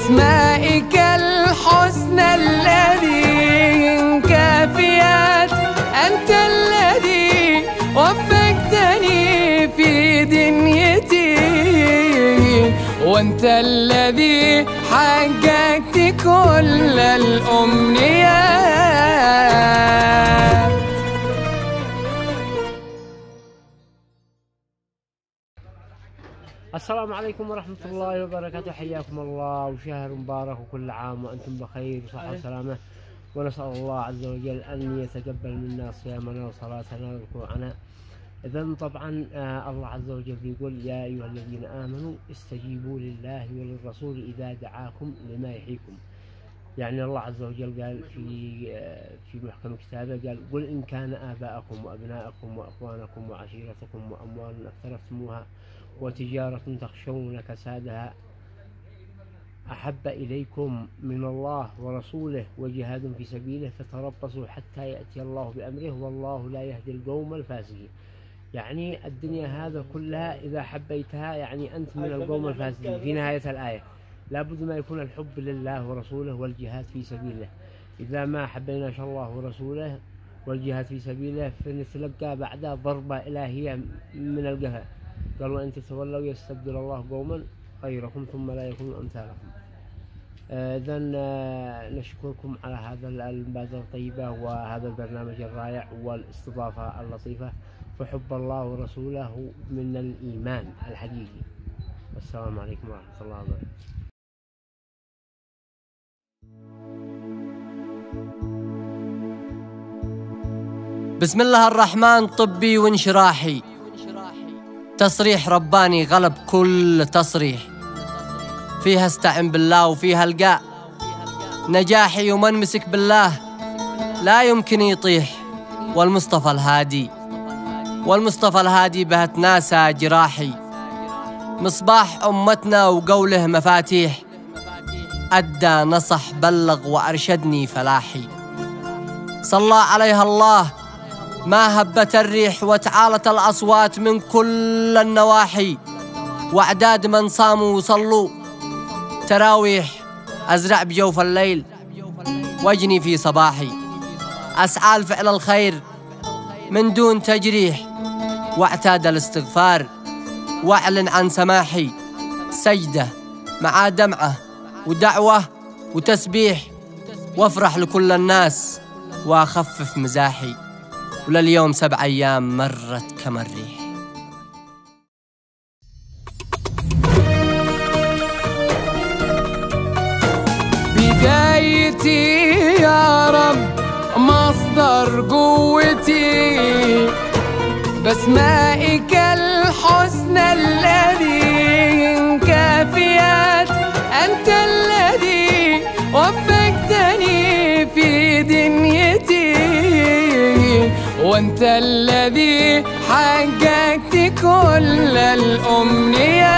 بأسمائك الحسنى الذي كافيات، أنت الذي وفقتني في دنيتي، وأنت الذي حققت كل الأمنيات. السلام عليكم ورحمة الله وبركاته، حياكم الله وشهر مبارك وكل عام وأنتم بخير وصحة وسلامة، ونسأل الله عز وجل أن يتقبل منا صيامنا وصلاتنا وركوعنا. إذن طبعا الله عز وجل يقول يا أيها الذين آمنوا استجيبوا لله وللرسول إذا دعاكم لما يحييكم. يعني الله عز وجل قال في محكم كتابه قال قل إن كان آباءكم وأبناءكم وأخوانكم وعشيرتكم وأموال اقترفتموها وتجارة تخشون كسادها أحب إليكم من الله ورسوله وجهاد في سبيله فتربصوا حتى يأتي الله بأمره والله لا يهدي القوم الفاسقين. يعني الدنيا هذا كلها إذا حبيتها يعني أنت من القوم الفاسقين. في نهاية الآية لابد ما يكون الحب لله ورسوله والجهاد في سبيله. إذا ما حبيناش الله ورسوله والجهاد في سبيله فنتلقى بعدها ضربة إلهية من القهر. قالوا أن تتولوا يستبدل الله قوما غيركم ثم لا يكونوا أمثالكم. إذن نشكركم على هذا المبادرة الطيبة وهذا البرنامج الرائع والاستضافة اللطيفة. فحب الله ورسوله من الإيمان الحقيقي. والسلام عليكم ورحمة الله وبركاته. بسم الله الرحمن، طبي وانشراحي، تصريح رباني غلب كل تصريح، فيها استعن بالله وفيها القاء نجاحي، ومن مسك بالله لا يمكن يطيح. والمصطفى الهادي بهت ناسا جراحي، مصباح أمتنا وقوله مفاتيح، أدى نصح بلغ وأرشدني فلاحي. صلى عليها الله ما هبت الريح وتعالت الأصوات من كل النواحي، وأعداد من صاموا وصلوا تراويح، أزرع بجوف الليل واجني في صباحي، أسعى لفعل الخير من دون تجريح، واعتاد الاستغفار واعلن عن سماحي، سجدة مع دمعة ودعوة وتسبيح، وافرح لكل الناس واخفف مزاحي، ولليوم 7 أيام مرت كما الريح. بدايتي يا رب مصدر قوتي، بأسمائك الحسنى الذي كافيات، أنت الذي وفقتني في دنيتي، وأنت الذي حققت كل الأمنيات.